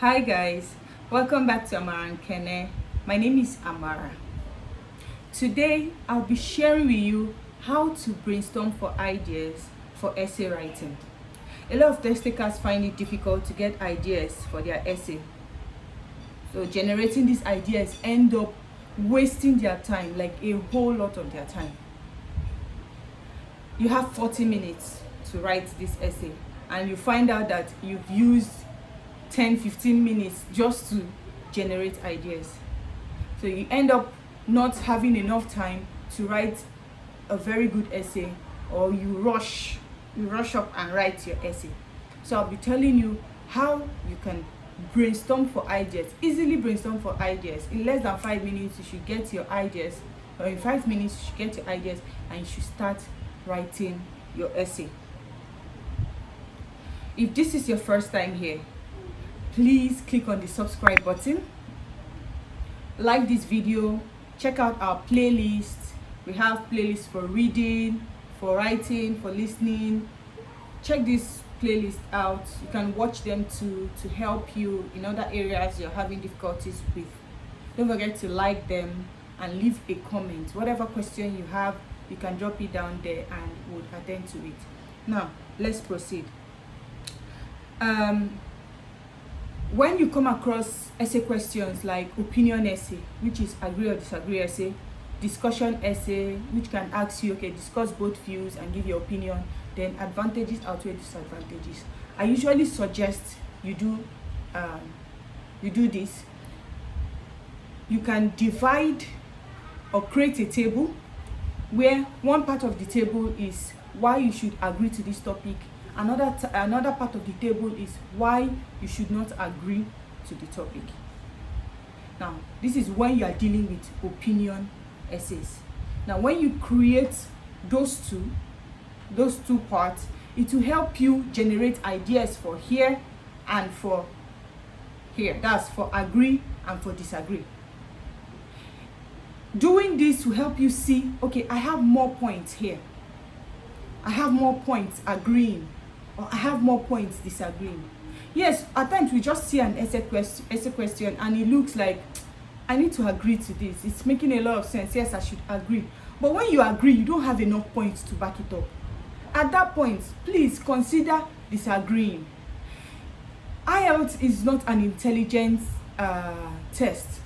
Hi guys, welcome back to Amara Kene. My name is Amara. Today I'll be sharing with you how to brainstorm for ideas for essay writing. A lot of test takers find it difficult to get ideas for their essay. So generating these ideas end up wasting their time, like a whole lot of their time. You have 40 minutes to write this essay and you find out that you've used 10-15 minutes just to generate ideas. So you end up not having enough time to write a very good essay, or you rush up and write your essay. So I'll be telling you how you can brainstorm for ideas, easily brainstorm for ideas. In less than 5 minutes you should get your ideas, or in 5 minutes you should get your ideas and you should start writing your essay. If this is your first time here, please click on the subscribe button, like this video, check out our playlist. We have playlists for reading, for writing, for listening. Check this playlist out. You can watch them to help you in other areas you're having difficulties with. Don't forget to like them and leave a comment. Whatever question you have, you can drop it down there and we'll attend to it. Now let's proceed. When you come across essay questions like opinion essay, which is agree or disagree essay, discussion essay, which can ask you, okay, discuss both views and give your opinion, then advantages outweigh disadvantages, I usually suggest you do this. You can divide or create a table where one part of the table is why you should agree to this topic. Another part of the table is why you should not agree to the topic. Now, this is when you are dealing with opinion essays. Now, when you create those two parts, it will help you generate ideas for here and for here. That's for agree and for disagree. Doing this will help you see, okay, I have more points here. I have more points agreeing, or I have more points disagreeing. Yes, at times we just see an essay question and it looks like I need to agree to this. It's making a lot of sense. Yes, I should agree. But when you agree, you don't have enough points to back it up. At that point, please consider disagreeing. Ielts is not an intelligence test.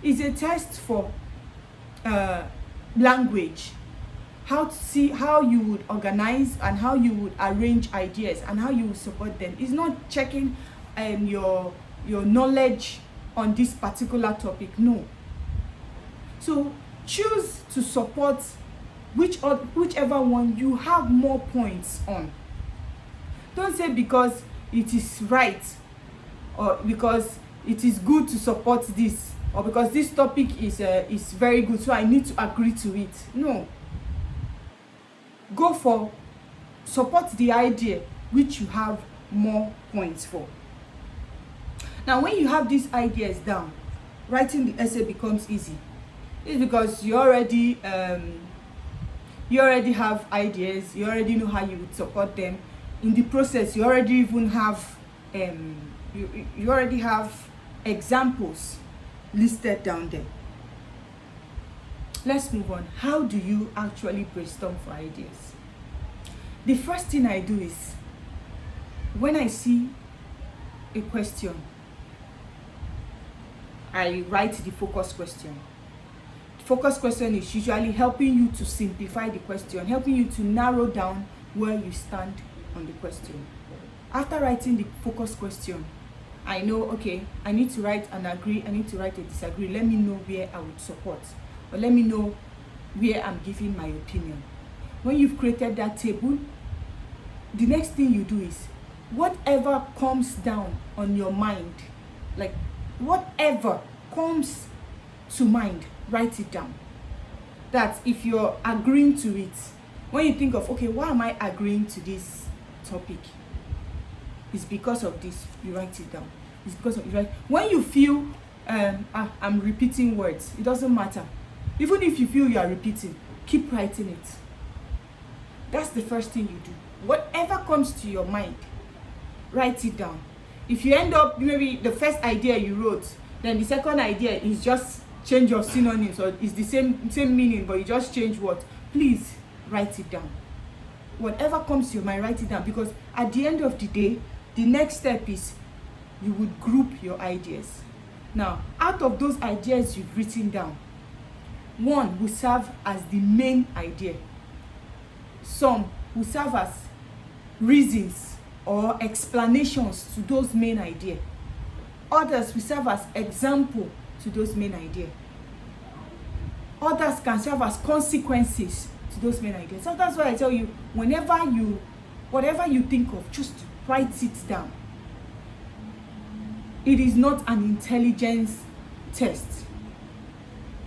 It's a test for language. How to see how you would organize and how you would arrange ideas and how you would support them. It's not checking your knowledge on this particular topic. No. So choose to support whichever one you have more points on. Don't say because it is right or because it is good to support this, or because this topic is very good, so I need to agree to it. No. Go for support the idea which you have more points for. Now, when you have these ideas down, writing the essay becomes easy. It's because you already have ideas. You already know how you would support them. In the process, you already even have you already have examples listed down there. Let's move on. How do you actually brainstorm for ideas? The first thing I do is, when I see a question, I write the focus question. The focus question is usually helping you to simplify the question, helping you to narrow down where you stand on the question. After writing the focus question, I know, okay, I need to write an agree, I need to write a disagree. Let me know where I would support, or let me know where I'm giving my opinion. When you've created that table, the next thing you do is, whatever comes down on your mind, like whatever comes to mind, write it down. That if you're agreeing to it, when you think of, okay, why am I agreeing to this topic? It's because of this, you write it down. It's because of, you write. When you feel I'm repeating words, it doesn't matter. Even if you feel you are repeating, keep writing it. That's the first thing you do. Whatever comes to your mind, write it down. If you end up, maybe the first idea you wrote, then the second idea is just change of synonyms, or is the same meaning, but you just change what, please write it down. Whatever comes to your mind, write it down, because at the end of the day, the next step is you would group your ideas. Now, out of those ideas you've written down, one will serve as the main idea. Some will serve as reasons or explanations to those main ideas. Others will serve as example to those main ideas. Others can serve as consequences to those main ideas. So that's why I tell you, whatever you think of, just write it down. It is not an intelligence test.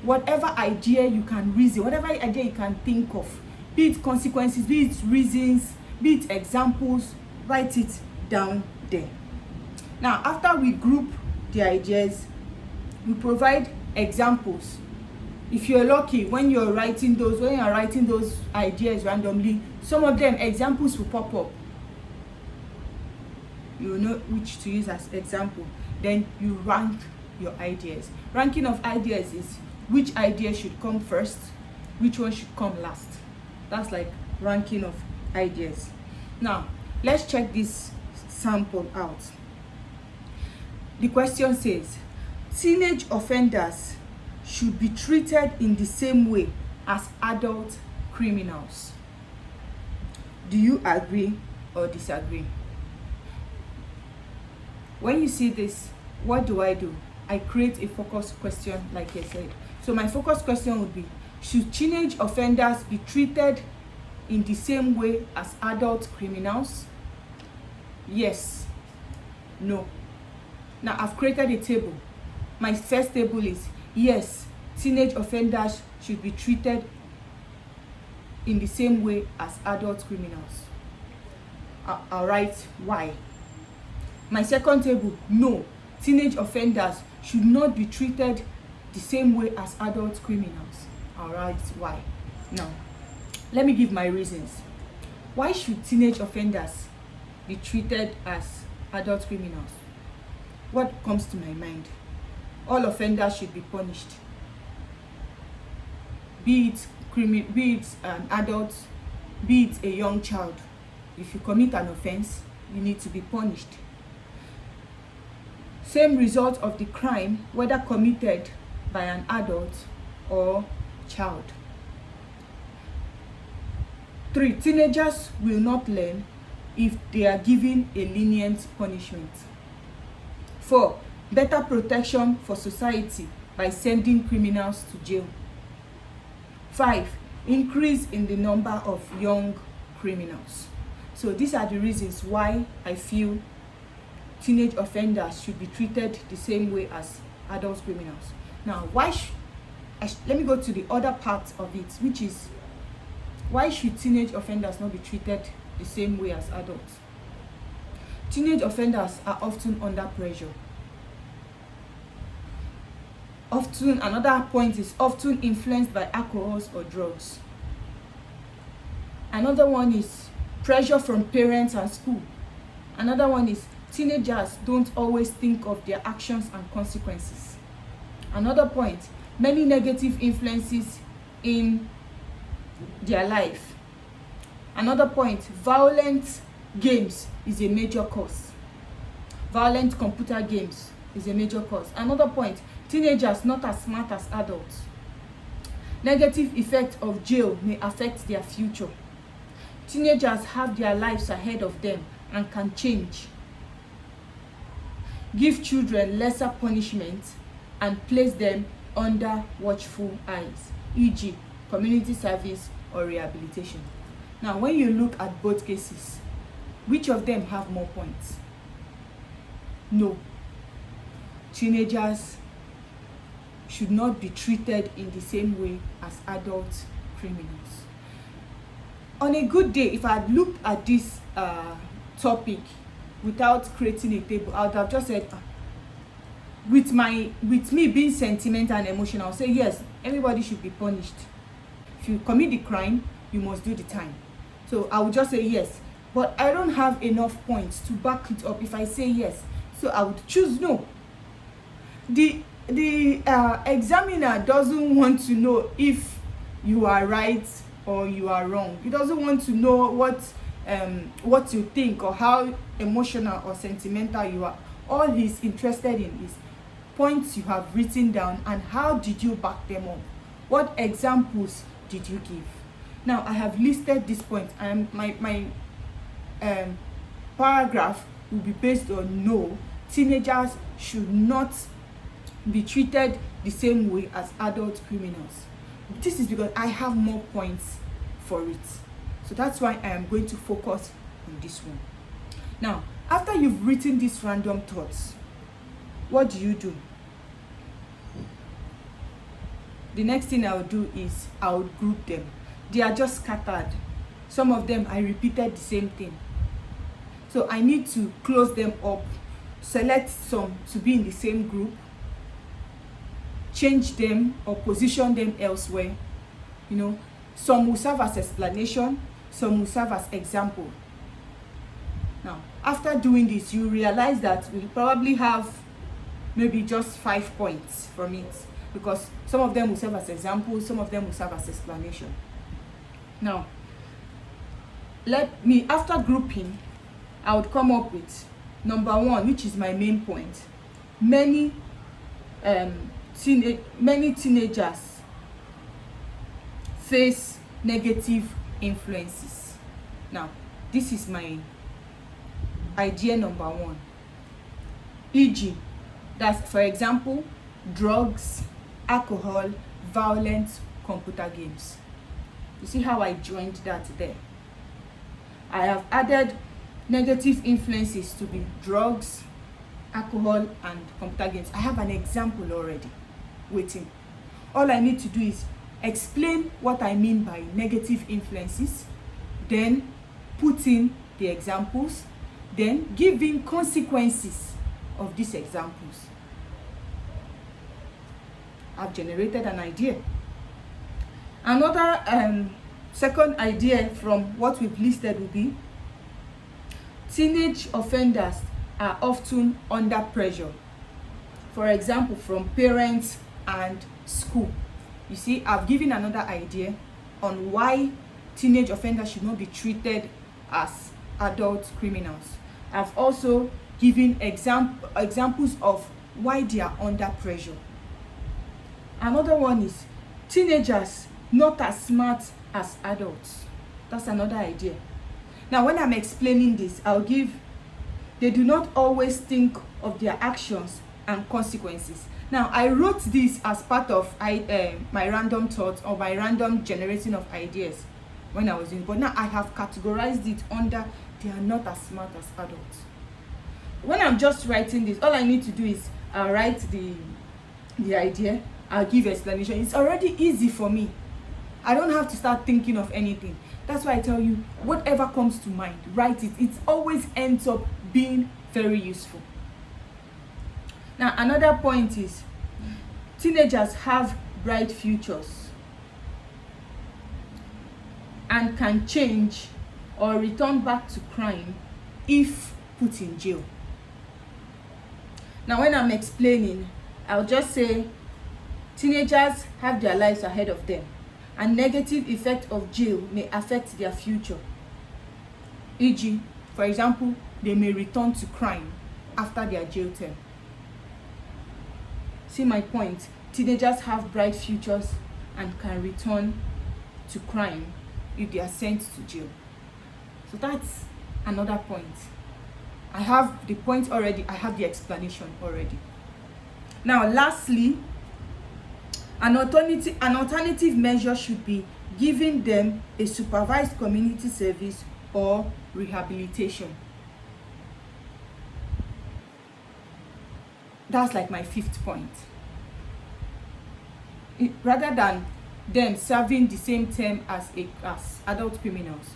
Whatever idea you can reason, whatever idea you can think of, be it consequences, be it reasons, be it examples, write it down there. Now, after we group the ideas, we provide examples. If you're lucky, when you're writing those ideas randomly, some of them examples will pop up. You will know which to use as example. Then you rank your ideas. Ranking of ideas is which idea should come first, which one should come last. That's like ranking of ideas. Now, let's check this sample out. The question says, teenage offenders should be treated in the same way as adult criminals. Do you agree or disagree? When you see this, what do? I create a focus question, like I said. So my focus question would be, should teenage offenders be treated in the same way as adult criminals? Yes. No. Now I've created a table. My first table is yes, teenage offenders should be treated in the same way as adult criminals. I'll write why. My second table, no, teenage offenders should not be treated the same way as adult criminals. I'll write why. Now, let me give my reasons. Why should teenage offenders be treated as adult criminals? What comes to my mind? All offenders should be punished. Be it an adult, be it a young child. If you commit an offense, you need to be punished. Same result of the crime, whether committed by an adult or child. 3, teenagers will not learn if they are given a lenient punishment. 4, better protection for society by sending criminals to jail. 5, increase in the number of young criminals. So these are the reasons why I feel teenage offenders should be treated the same way as adult criminals. Now, let me go to the other part of it, which is, why should teenage offenders not be treated the same way as adults? Teenage offenders are often under pressure. Another point is often influenced by alcohols or drugs. Another one is pressure from parents and school. Another one is teenagers don't always think of their actions and consequences. Another point, many negative influences in their life. Another point, violent games is a major cause. Violent computer games is a major cause. Another point, teenagers not as smart as adults. Negative effect of jail may affect their future. Teenagers have their lives ahead of them and can change. Give children lesser punishment and place them under watchful eyes, e.g., community service or rehabilitation. Now, when you look at both cases, which of them have more points? No. Teenagers should not be treated in the same way as adult criminals. On a good day, if I had looked at this topic without creating a table, I would have just said, with me being sentimental and emotional, I'll say yes, everybody should be punished. If you commit the crime, you must do the time. So I would just say yes, but I don't have enough points to back it up if I say yes. So I would choose no. The examiner doesn't want to know if you are right or you are wrong. He doesn't want to know what you think or how emotional or sentimental you are. All he's interested in is points you have written down and how did you back them up. What examples did you give? Now I have listed these points, and my paragraph will be based on no. Teenagers should not be treated the same way as adult criminals. This is because I have more points for it. So that's why I am going to focus on this one. Now, after you've written these random thoughts, what do? The next thing I will do is I will group them. They are just scattered. Some of them I repeated the same thing. So I need to close them up, select some to be in the same group, change them or position them elsewhere. Some will serve as explanation, some will serve as example. Now, after doing this, you realize that we probably have maybe just 5 points from it, because some of them will serve as examples, some of them will serve as explanation. Now, after grouping, I would come up with number 1, which is my main point. Many teenagers face negative influences. Now, this is my idea number 1. E.g., that's, for example, drugs, alcohol, violence, computer games. You see how I joined that there? I have added negative influences to be drugs, alcohol, and computer games. I have an example already waiting. All I need to do is explain what I mean by negative influences, then put in the examples, then give in consequences of these examples. I've generated an idea. Another second idea from what we've listed would be teenage offenders are often under pressure. For example, from parents and school. You see, I've given another idea on why teenage offenders should not be treated as adult criminals. I've also given examples of why they are under pressure. Another one is teenagers not as smart as adults. That's another idea. Now, when I'm explaining this, they do not always think of their actions and consequences. Now, I wrote this as part of my random thoughts or my random generating of ideas when I was in, but now I have categorized it under they are not as smart as adults. When I'm just writing this, all I need to do is I'll write the idea, I'll give explanation. It's already easy for me. I don't have to start thinking of anything. That's why I tell you, whatever comes to mind, write it. It always ends up being very useful. Now, another point is teenagers have bright futures and can change or return back to crime if put in jail. Now, when I'm explaining, I'll just say teenagers have their lives ahead of them, and negative effect of jail may affect their future. E.g., for example, they may return to crime after their jail term. See my point? Teenagers have bright futures and can return to crime if they are sent to jail. So that's another point. I have the point already, I have the explanation already. Now, lastly, an alternative measure should be giving them a supervised community service or rehabilitation. That's like my 5th point. Rather than them serving the same term as adult criminals,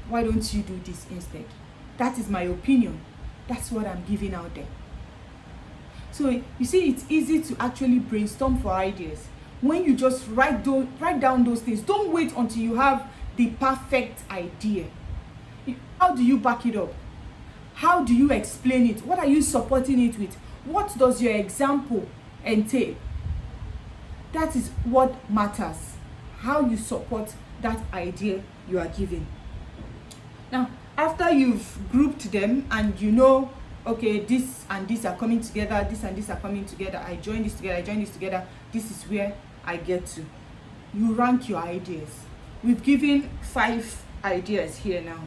why don't you do this instead? That is my opinion. That's what I'm giving out there. So you see, it's easy to actually brainstorm for ideas when you just write down those things. Don't wait until you have the perfect idea. How do you back it up? How do you explain it? What are you supporting it with? What does your example entail? That is what matters. How you support that idea you are giving. Now, after you've grouped them and you know, okay, this and this are coming together, this and this are coming together, I join this together, I join this together, this is where I get to. You rank your ideas. We've given 5 ideas here now,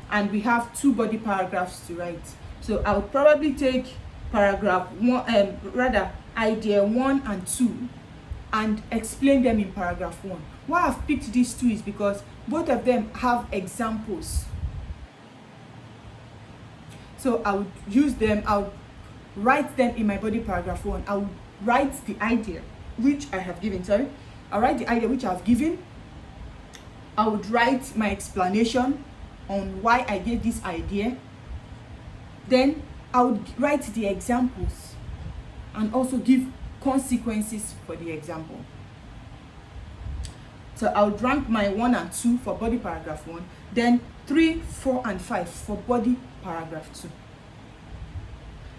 and we have 2 body paragraphs to write. So I would probably take paragraph 1, idea 1 and 2, and explain them in paragraph 1. Why I've picked these 2 is because both of them have examples. So I would use them, I would write them in my body paragraph 1. I would write the idea which I have given, I'll write the idea which I have given. I would write my explanation on why I gave this idea. Then I would write the examples and also give consequences for the example. So I would rank my 1 and 2 for body paragraph 1, then 3, 4, and 5 for body paragraph 2.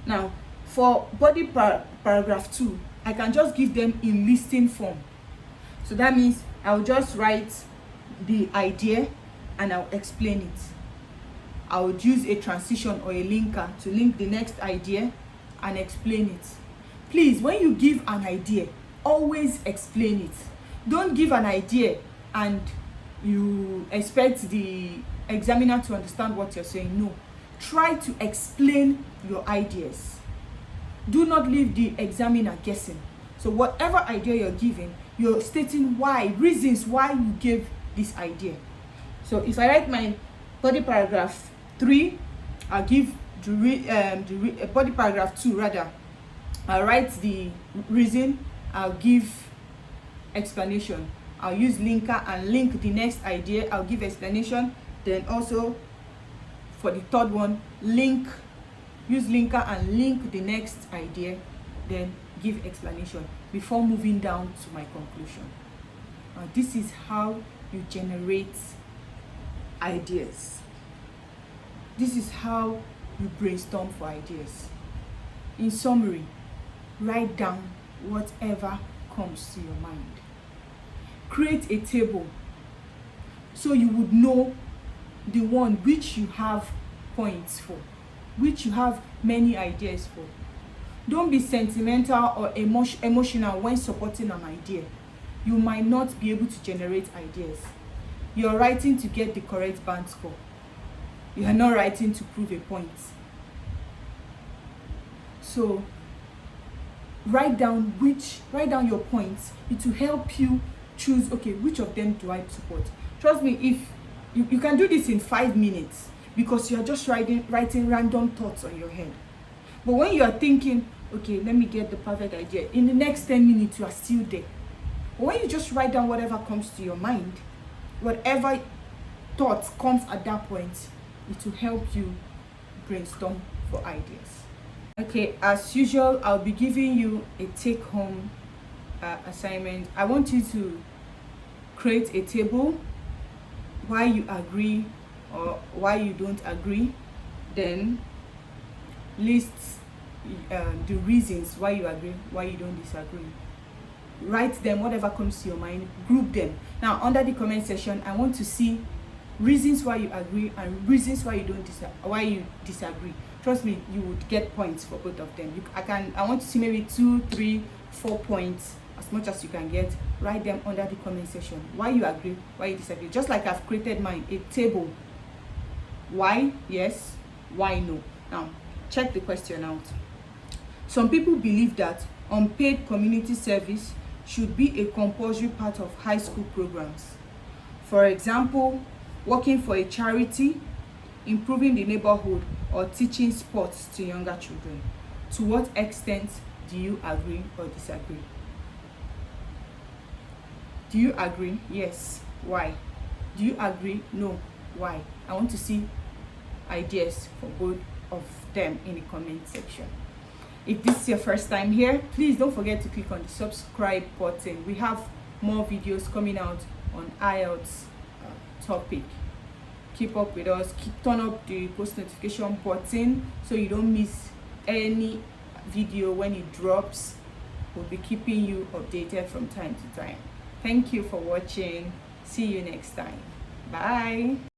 Now, for body paragraph 2, I can just give them in listing form. So that means I'll just write the idea and I'll explain it. I would use a transition or a linker to link the next idea and explain it. Please, when you give an idea, always explain it. Don't give an idea and you expect the examiner to understand what you're saying. No. Try to explain your ideas. Do not leave the examiner guessing. So whatever idea you're giving, you're stating why, reasons why you gave this idea. So if I write my body paragraph 3, I'll give the body paragraph 2 rather. I'll write the reason, I'll give explanation. I'll use linker and link the next idea. I'll give explanation. Then also for the third one, use linker and link the next idea. Then give explanation before moving down to my conclusion. This is how you generate ideas. This is how you brainstorm for ideas. In summary, write down whatever comes to your mind. Create a table so you would know the one which you have points for, which you have many ideas for. Don't be sentimental or emotional when supporting an idea. You might not be able to generate ideas. You're writing to get the correct band score. You are not writing to prove a point. So write down your points. It will help you choose, okay, which of them do I support. Trust me, if you can do this in 5 minutes because you're just writing random thoughts on your head. But when you are thinking, okay, let me get the perfect idea, in the next 10 minutes you are still there. But when you just write down whatever comes to your mind, whatever thought comes at that point, it will help you brainstorm for ideas. Okay, as usual, I'll be giving you a take-home assignment. I want you to create a table, why you agree or why you don't agree, then list the reasons why you agree, why you don't disagree. Write them, whatever comes to your mind, group them. Now, under the comment section, I want to see reasons why you agree and reasons why you disagree. Trust me, you would get points for both of them. I want to see maybe 2, 3, 4 points, as much as you can get. Write them under the comment section. Why you agree, why you disagree. Just like I've created mine, a table. Why yes, why no. Now, check the question out. Some people believe that unpaid community service should be a compulsory part of high school programs. For example, working for a charity, improving the neighborhood, or teaching sports to younger children. To what extent do you agree or disagree? Do you agree? Yes. Why? Do you agree? No. Why? I want to see ideas for both of them in the comment section. If this is your first time here, please don't forget to click on the subscribe button. We have more videos coming out on Ielts topic. keep up with us. Turn up the post notification button so you don't miss any video when it drops. We'll be keeping you updated from time to time. Thank you for watching. See you next time. Bye.